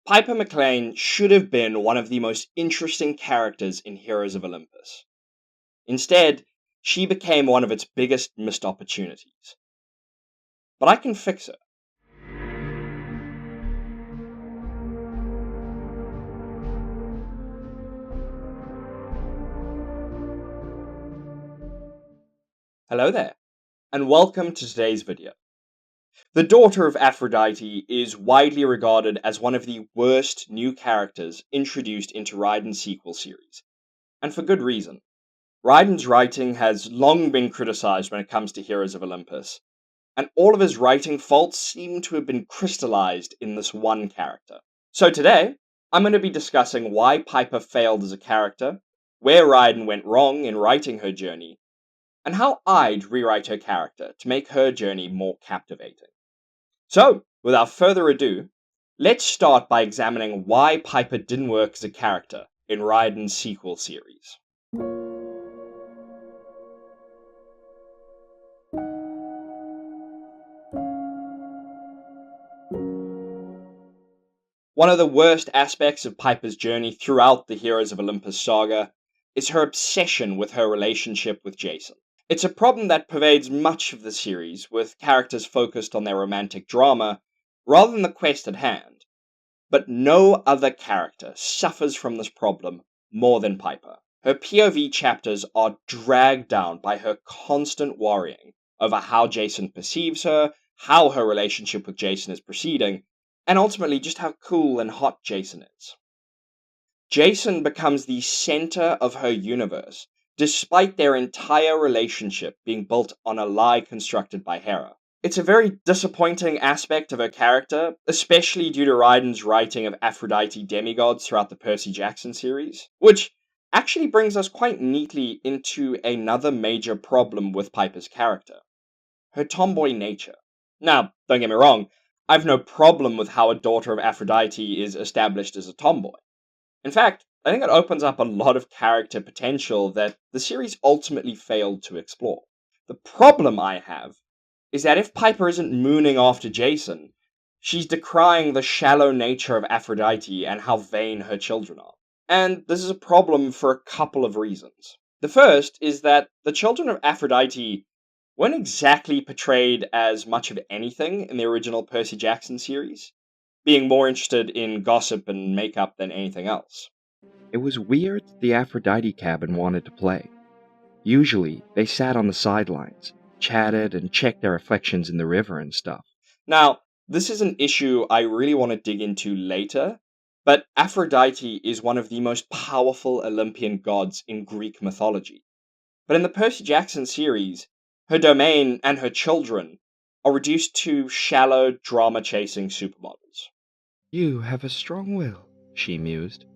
Piper McLean should have been one of the most interesting characters in Heroes of Olympus. Instead, she became one of its biggest missed opportunities. But I can fix her. Hello there, and welcome to today's video. The daughter of Aphrodite is widely regarded as one of the worst new characters introduced into Raiden's sequel series, and for good reason. Raiden's writing has long been criticized when it comes to Heroes of Olympus, and all of his writing faults seem to have been crystallized in this one character. So today, I'm going to be discussing why Piper failed as a character, where Raiden went wrong in writing her journey, and how I'd rewrite her character to make her journey more captivating. So, without further ado, let's start by examining why Piper didn't work as a character in Raiden's sequel series. One of the worst aspects of Piper's journey throughout the Heroes of Olympus saga is her obsession with her relationship with Jason. It's a problem that pervades much of the series, with characters focused on their romantic drama rather than the quest at hand. But no other character suffers from this problem more than Piper. Her POV chapters are dragged down by her constant worrying over how Jason perceives her, how her relationship with Jason is proceeding, and ultimately just how cool and hot Jason is. Jason becomes the center of her universe, despite their entire relationship being built on a lie constructed by Hera. It's a very disappointing aspect of her character, especially due to Raiden's writing of Aphrodite demigods throughout the Percy Jackson series, which actually brings us quite neatly into another major problem with Piper's character: her tomboy nature. Now, don't get me wrong, I've no problem with how a daughter of Aphrodite is established as a tomboy. In fact, I think it opens up a lot of character potential that the series ultimately failed to explore. The problem I have is that if Piper isn't mooning after Jason, she's decrying the shallow nature of Aphrodite and how vain her children are. And this is a problem for a couple of reasons. The first is that the children of Aphrodite weren't exactly portrayed as much of anything in the original Percy Jackson series, being more interested in gossip and makeup than anything else. It was weird that the Aphrodite cabin wanted to play. Usually, they sat on the sidelines, chatted, and checked their reflections in the river and stuff. Now, this is an issue I really want to dig into later, but Aphrodite is one of the most powerful Olympian gods in Greek mythology. But in the Percy Jackson series, her domain and her children are reduced to shallow, drama-chasing supermodels. "You have a strong will," she mused.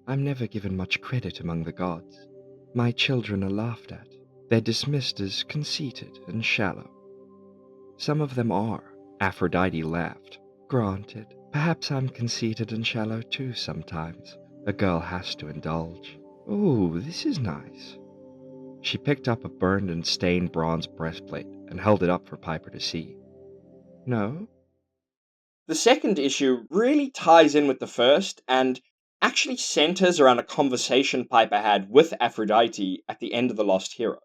"I'm never given much credit among the gods. My children are laughed at. They're dismissed as conceited and shallow." "Some of them are," Aphrodite laughed. "Granted, perhaps I'm conceited and shallow too sometimes. A girl has to indulge. Ooh, this is nice." She picked up a burned and stained bronze breastplate and held it up for Piper to see. "No?" The second issue really ties in with the first and actually centers around a conversation Piper had with Aphrodite at the end of The Lost Hero.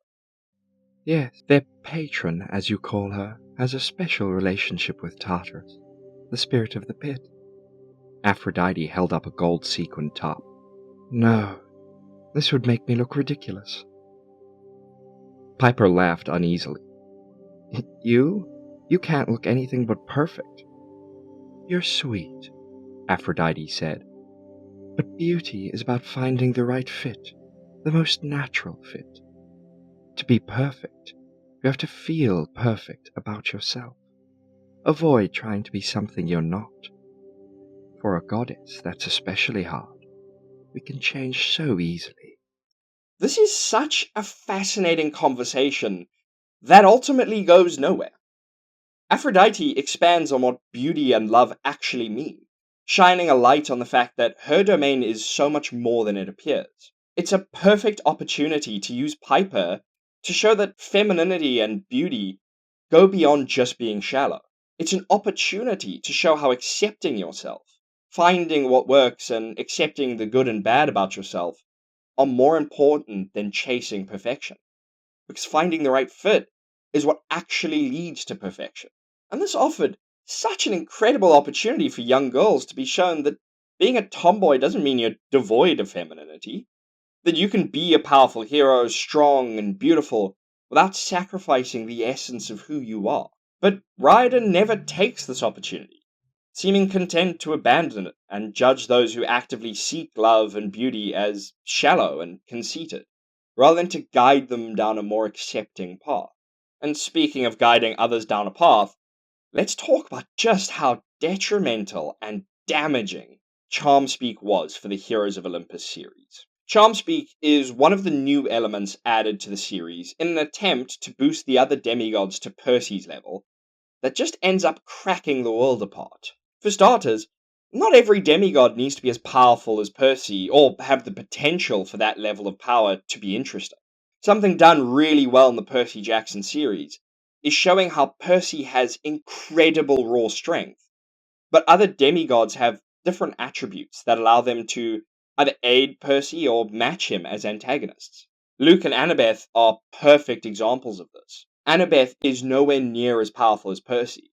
"Yes, their patron, as you call her, has a special relationship with Tartarus, the spirit of the pit." Aphrodite held up a gold sequined top. "No, this would make me look ridiculous." Piper laughed uneasily. You can't look anything but perfect." "You're sweet," Aphrodite said. "But beauty is about finding the right fit, the most natural fit. To be perfect, you have to feel perfect about yourself. Avoid trying to be something you're not. For a goddess, that's especially hard. We can change so easily." This is such a fascinating conversation that ultimately goes nowhere. Aphrodite expands on what beauty and love actually mean, shining a light on the fact that her domain is so much more than it appears. It's a perfect opportunity to use Piper to show that femininity and beauty go beyond just being shallow. It's an opportunity to show how accepting yourself, finding what works and accepting the good and bad about yourself are more important than chasing perfection. Because finding the right fit is what actually leads to perfection. And this offered such an incredible opportunity for young girls to be shown that being a tomboy doesn't mean you're devoid of femininity, that you can be a powerful hero, strong and beautiful, without sacrificing the essence of who you are. But Ryder never takes this opportunity, seeming content to abandon it and judge those who actively seek love and beauty as shallow and conceited, rather than to guide them down a more accepting path. And speaking of guiding others down a path, let's talk about just how detrimental and damaging Charmspeak was for the Heroes of Olympus series. Charmspeak is one of the new elements added to the series in an attempt to boost the other demigods to Percy's level that just ends up cracking the world apart. For starters, not every demigod needs to be as powerful as Percy or have the potential for that level of power to be interesting. Something done really well in the Percy Jackson series is showing how Percy has incredible raw strength, but other demigods have different attributes that allow them to either aid Percy or match him as antagonists. Luke and Annabeth are perfect examples of this. Annabeth is nowhere near as powerful as Percy,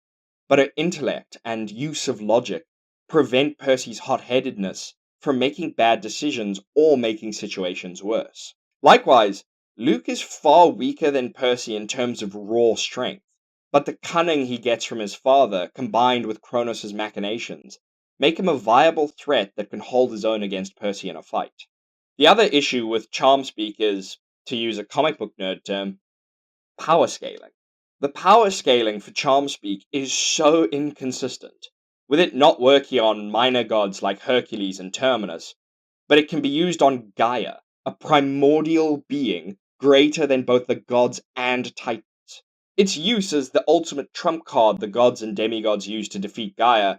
but her intellect and use of logic prevent Percy's hot-headedness from making bad decisions or making situations worse. Likewise, Luke is far weaker than Percy in terms of raw strength, but the cunning he gets from his father, combined with Kronos' machinations, make him a viable threat that can hold his own against Percy in a fight. The other issue with Charmspeak is, to use a comic book nerd term, power scaling. The power scaling for Charmspeak is so inconsistent, with it not working on minor gods like Hercules and Terminus, but it can be used on Gaia, a primordial being greater than both the gods and titans. Its use as the ultimate trump card the gods and demigods use to defeat Gaia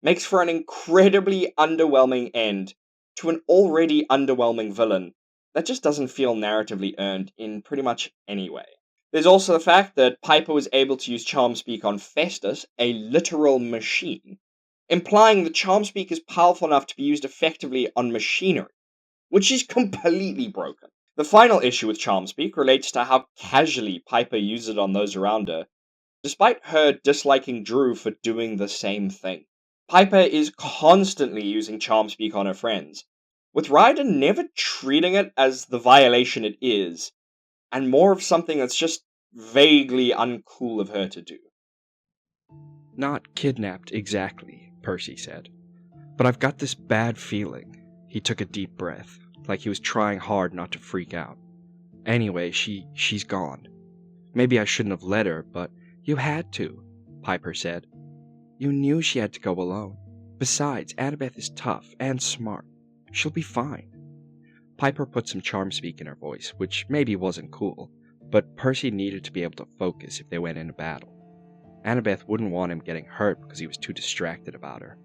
makes for an incredibly underwhelming end to an already underwhelming villain that just doesn't feel narratively earned in pretty much any way. There's also the fact that Piper was able to use Charmspeak on Festus, a literal machine, implying that Charmspeak is powerful enough to be used effectively on machinery, which is completely broken. The final issue with Charmspeak relates to how casually Piper uses it on those around her, despite her disliking Drew for doing the same thing. Piper is constantly using Charmspeak on her friends, with Ryder never treating it as the violation it is, and more of something that's just vaguely uncool of her to do. Not kidnapped exactly, Percy said. But I've got this bad feeling. He took a deep breath, like he was trying hard not to freak out. Anyway, she's gone. Maybe I shouldn't have let her, but you had to, Piper said. You knew she had to go alone. Besides, Annabeth is tough and smart. She'll be fine. Piper put some Charmspeak in her voice, which maybe wasn't cool, but Percy needed to be able to focus if they went into battle. Annabeth wouldn't want him getting hurt because he was too distracted about her.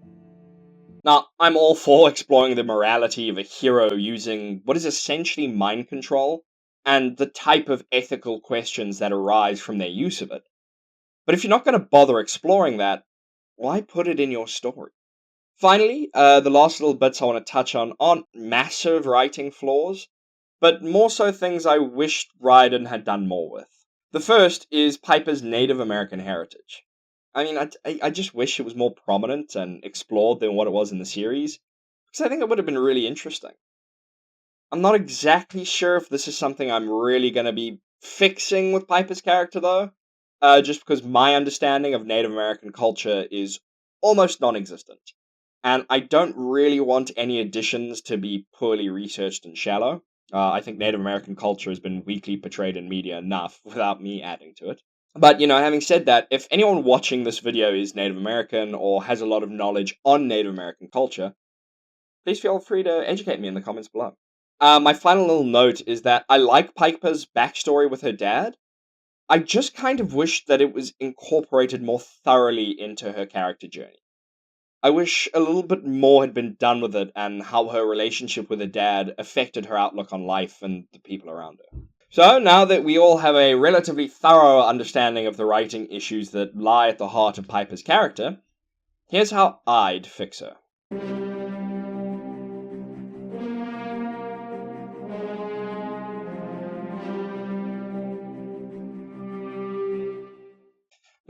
Now, I'm all for exploring the morality of a hero using what is essentially mind control, and the type of ethical questions that arise from their use of it. But if you're not going to bother exploring that, why put it in your story? Finally, the last little bits I want to touch on aren't massive writing flaws, but more so things I wished Ryden had done more with. The first is Piper's Native American heritage. I mean, I just wish it was more prominent and explored than what it was in the series, because I think it would have been really interesting. I'm not exactly sure if this is something I'm really going to be fixing with Piper's character, though, just because my understanding of Native American culture is almost non-existent, and I don't really want any additions to be poorly researched and shallow. I think Native American culture has been weakly portrayed in media enough without me adding to it. But, having said that, if anyone watching this video is Native American or has a lot of knowledge on Native American culture, please feel free to educate me in the comments below. My final little note is that I like Piper's backstory with her dad. I just kind of wish that it was incorporated more thoroughly into her character journey. I wish a little bit more had been done with it and how her relationship with her dad affected her outlook on life and the people around her. So, now that we all have a relatively thorough understanding of the writing issues that lie at the heart of Piper's character, here's how I'd fix her. Now,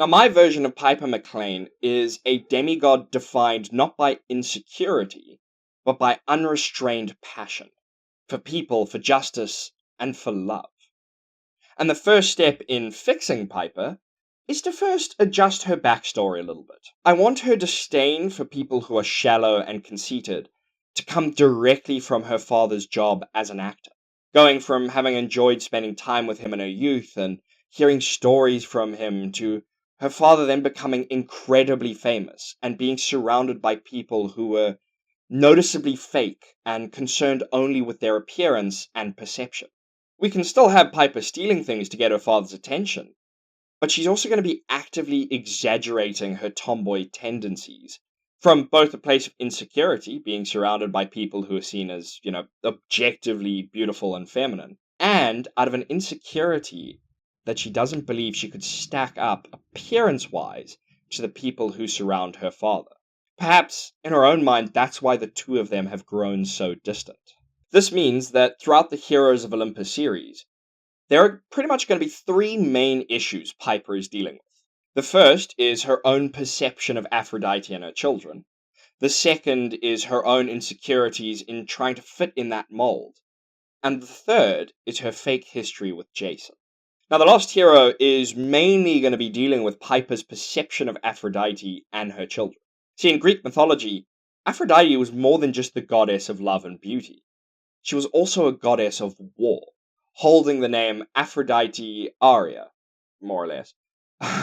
my version of Piper McLean is a demigod defined not by insecurity, but by unrestrained passion for people, for justice, and for love. And the first step in fixing Piper is to first adjust her backstory a little bit. I want her disdain for people who are shallow and conceited to come directly from her father's job as an actor. Going from having enjoyed spending time with him in her youth and hearing stories from him to her father then becoming incredibly famous and being surrounded by people who were noticeably fake and concerned only with their appearance and perception. We can still have Piper stealing things to get her father's attention, but she's also going to be actively exaggerating her tomboy tendencies from both a place of insecurity, being surrounded by people who are seen as, objectively beautiful and feminine, and out of an insecurity that she doesn't believe she could stack up appearance-wise to the people who surround her father. Perhaps, in her own mind, that's why the two of them have grown so distant. This means that throughout the Heroes of Olympus series, there are pretty much going to be three main issues Piper is dealing with. The first is her own perception of Aphrodite and her children. The second is her own insecurities in trying to fit in that mold. And the third is her fake history with Jason. Now, the Lost Hero is mainly going to be dealing with Piper's perception of Aphrodite and her children. See, in Greek mythology, Aphrodite was more than just the goddess of love and beauty. She was also a goddess of war, holding the name Aphrodite Aria, more or less.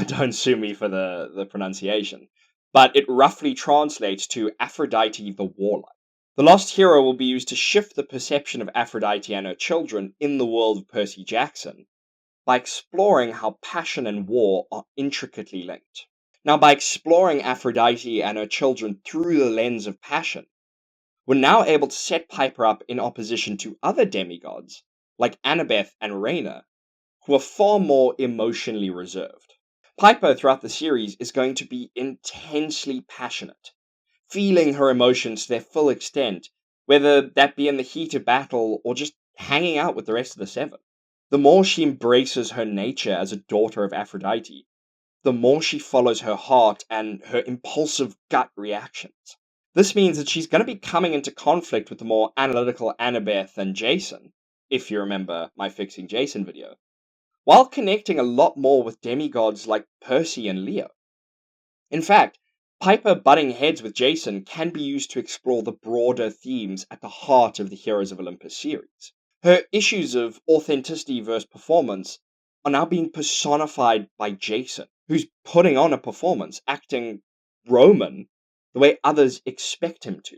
Don't sue me for the pronunciation, but it roughly translates to Aphrodite the Warlike. The Lost Hero will be used to shift the perception of Aphrodite and her children in the world of Percy Jackson by exploring how passion and war are intricately linked. Now, by exploring Aphrodite and her children through the lens of passion, we're now able to set Piper up in opposition to other demigods, like Annabeth and Raina, who are far more emotionally reserved. Piper, throughout the series, is going to be intensely passionate, feeling her emotions to their full extent, whether that be in the heat of battle or just hanging out with the rest of the Seven. The more she embraces her nature as a daughter of Aphrodite, the more she follows her heart and her impulsive gut reactions. This means that she's going to be coming into conflict with the more analytical Annabeth and Jason, if you remember my Fixing Jason video, while connecting a lot more with demigods like Percy and Leo. In fact, Piper butting heads with Jason can be used to explore the broader themes at the heart of the Heroes of Olympus series. Her issues of authenticity versus performance are now being personified by Jason, who's putting on a performance, acting Roman the way others expect him to,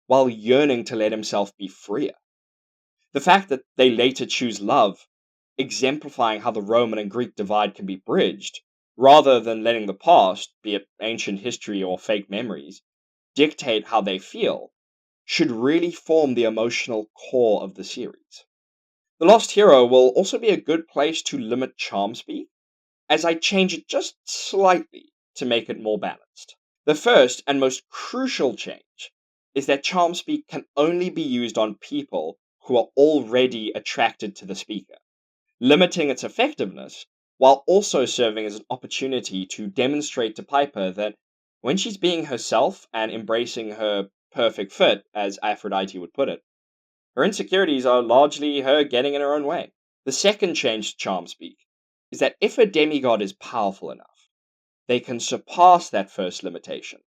while yearning to let himself be freer. The fact that they later choose love, exemplifying how the Roman and Greek divide can be bridged, rather than letting the past, be it ancient history or fake memories, dictate how they feel, should really form the emotional core of the series. The Lost Hero will also be a good place to limit charm speak, as I change it just slightly to make it more balanced. The first and most crucial change is that charm speak can only be used on people who are already attracted to the speaker, limiting its effectiveness while also serving as an opportunity to demonstrate to Piper that when she's being herself and embracing her perfect fit, as Aphrodite would put it, her insecurities are largely her getting in her own way. The second change to charm speak is that if a demigod is powerful enough, they can surpass that first limitation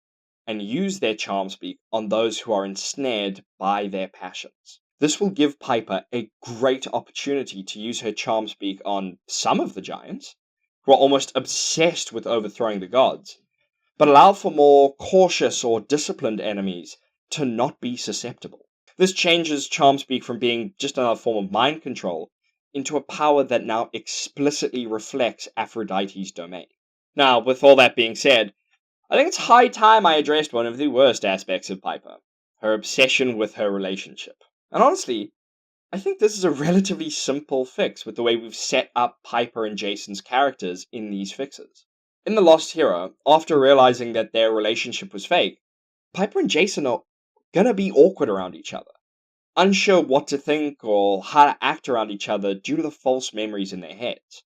and use their charm speak on those who are ensnared by their passions. This will give Piper a great opportunity to use her charm speak on some of the giants, who are almost obsessed with overthrowing the gods, but allow for more cautious or disciplined enemies to not be susceptible. This changes charm speak from being just another form of mind control into a power that now explicitly reflects Aphrodite's domain. Now, with all that being said, I think it's high time I addressed one of the worst aspects of Piper, her obsession with her relationship. And honestly, I think this is a relatively simple fix with the way we've set up Piper and Jason's characters in these fixes. In The Lost Hero, after realizing that their relationship was fake, Piper and Jason are gonna be awkward around each other, unsure what to think or how to act around each other due to the false memories in their heads.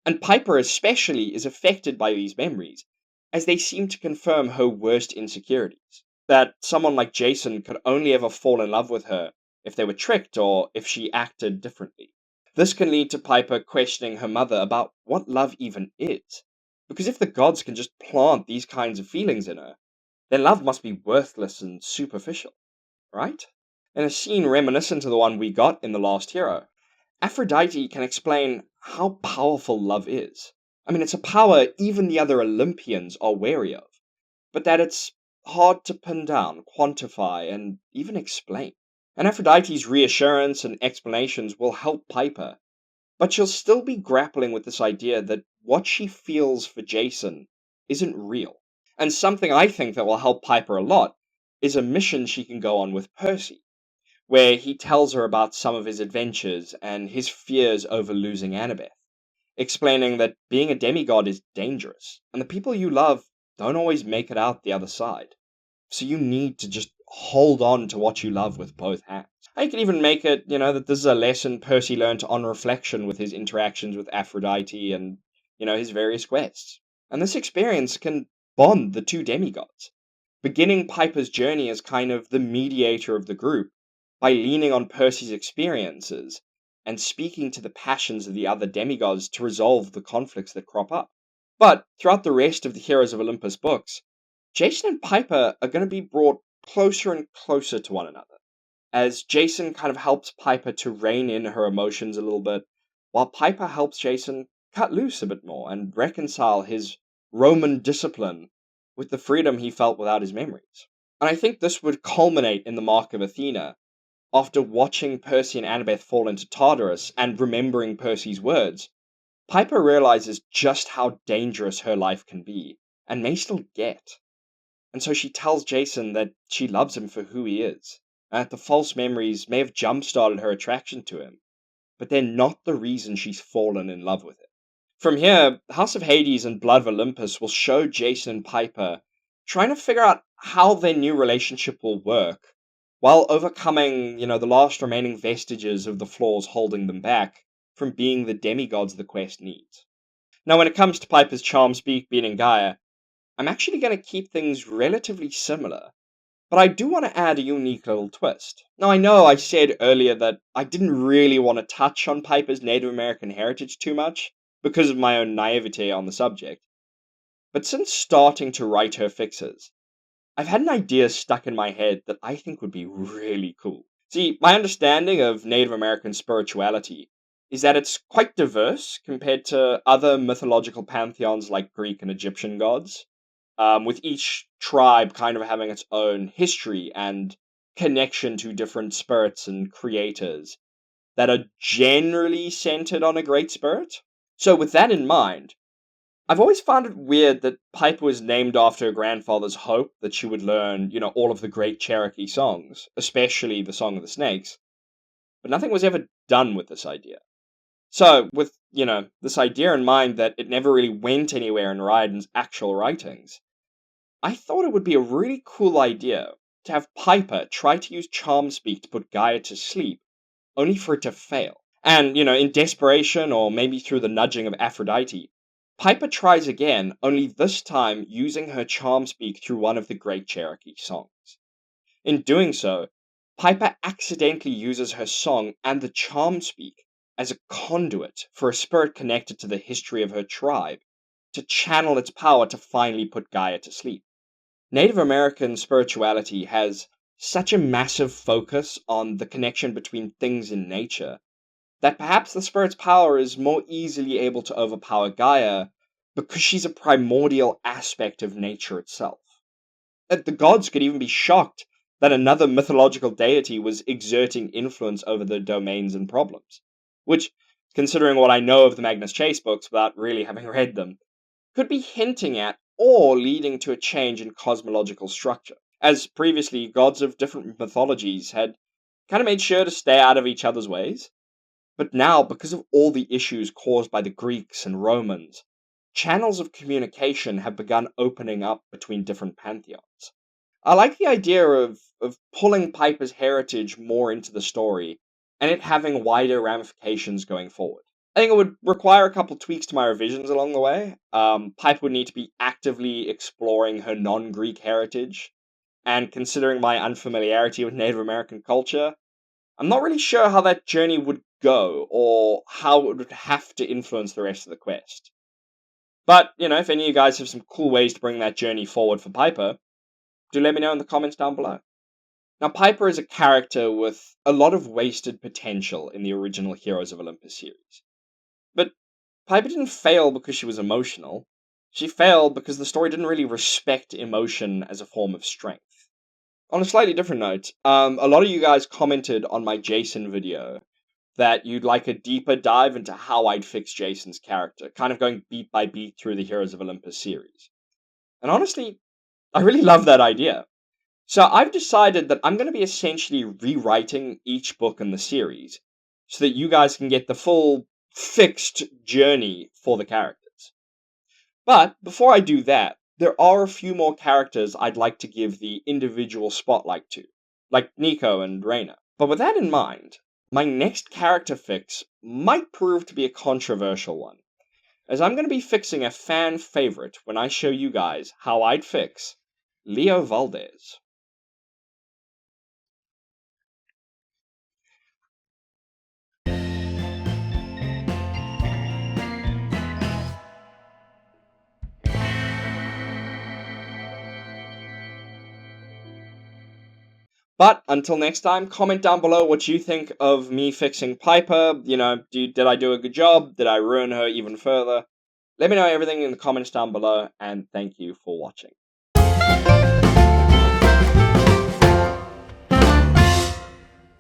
And Piper especially is affected by these memories, as they seem to confirm her worst insecurities. That someone like Jason could only ever fall in love with her if they were tricked or if she acted differently. This can lead to Piper questioning her mother about what love even is. Because if the gods can just plant these kinds of feelings in her, then love must be worthless and superficial, right? In a scene reminiscent to the one we got in The Last Hero, Aphrodite can explain how powerful love is. I mean, it's a power even the other Olympians are wary of, but that it's hard to pin down, quantify, and even explain. And Aphrodite's reassurance and explanations will help Piper, but she'll still be grappling with this idea that what she feels for Jason isn't real. And something I think that will help Piper a lot is a mission she can go on with Percy, where he tells her about some of his adventures and his fears over losing Annabeth, explaining that being a demigod is dangerous, and the people you love don't always make it out the other side. So you need to just hold on to what you love with both hands. I could even make it, that this is a lesson Percy learned on reflection with his interactions with Aphrodite and, his various quests. And this experience can bond the two demigods, beginning Piper's journey as kind of the mediator of the group by leaning on Percy's experiences and speaking to the passions of the other demigods to resolve the conflicts that crop up. But throughout the rest of the Heroes of Olympus books, Jason and Piper are going to be brought closer and closer to one another, as Jason kind of helps Piper to rein in her emotions a little bit, while Piper helps Jason cut loose a bit more and reconcile his Roman discipline with the freedom he felt without his memories. And I think this would culminate in the Mark of Athena, after watching Percy and Annabeth fall into Tartarus and remembering Percy's words. Piper realizes just how dangerous her life can be, and may still get. And so she tells Jason that she loves him for who he is, and that the false memories may have jump-started her attraction to him, but they're not the reason she's fallen in love with him. From here, House of Hades and Blood of Olympus will show Jason and Piper trying to figure out how their new relationship will work, while overcoming, the last remaining vestiges of the flaws holding them back from being the demigods the quest needs. Now, when it comes to Piper's charm speak beating Gaia, I'm actually going to keep things relatively similar, but I do want to add a unique little twist. Now, I know I said earlier that I didn't really want to touch on Piper's Native American heritage too much, because of my own naivete on the subject, but since starting to write her fixes, I've had an idea stuck in my head that I think would be really cool. See, my understanding of Native American spirituality is that it's quite diverse compared to other mythological pantheons like Greek and Egyptian gods, with each tribe kind of having its own history and connection to different spirits and creators that are generally centered on a great spirit. So with that in mind, I've always found it weird that Piper was named after her grandfather's hope that she would learn, all of the great Cherokee songs, especially the Song of the Snakes, but nothing was ever done with this idea. So, with, this idea in mind that it never really went anywhere in Ryden's actual writings, I thought it would be a really cool idea to have Piper try to use charm speak to put Gaia to sleep, only for it to fail. And, in desperation, or maybe through the nudging of Aphrodite, Piper tries again, only this time using her charm speak through one of the great Cherokee songs. In doing so, Piper accidentally uses her song and the charm speak as a conduit for a spirit connected to the history of her tribe to channel its power to finally put Gaia to sleep. Native American spirituality has such a massive focus on the connection between things in nature that perhaps the spirit's power is more easily able to overpower Gaia because she's a primordial aspect of nature itself. The gods could even be shocked that another mythological deity was exerting influence over their domains and problems, which, considering what I know of the Magnus Chase books without really having read them, could be hinting at or leading to a change in cosmological structure, as previously gods of different mythologies had kind of made sure to stay out of each other's ways. But now, because of all the issues caused by the Greeks and Romans, channels of communication have begun opening up between different pantheons, I like the idea of pulling Piper's heritage more into the story, and it having wider ramifications going forward. I think it would require a couple tweaks to my revisions along the way. Piper would need to be actively exploring her non-Greek heritage, and considering my unfamiliarity with Native American culture, I'm not really sure how that journey would go, or how it would have to influence the rest of the quest. But, if any of you guys have some cool ways to bring that journey forward for Piper, do let me know in the comments down below. Now, Piper is a character with a lot of wasted potential in the original Heroes of Olympus series. But Piper didn't fail because she was emotional. She failed because the story didn't really respect emotion as a form of strength. On a slightly different note, a lot of you guys commented on my Jason video that you'd like a deeper dive into how I'd fix Jason's character, kind of going beat by beat through the Heroes of Olympus series. And honestly, I really love that idea. So I've decided that I'm going to be essentially rewriting each book in the series so that you guys can get the full fixed journey for the characters. But before I do that, there are a few more characters I'd like to give the individual spotlight to, like Nico and Reina. But with that in mind, my next character fix might prove to be a controversial one, as I'm going to be fixing a fan favorite when I show you guys how I'd fix Leo Valdez. But until next time, comment down below what you think of me fixing Piper. Did I do a good job? Did I ruin her even further? Let me know everything in the comments down below, and thank you for watching.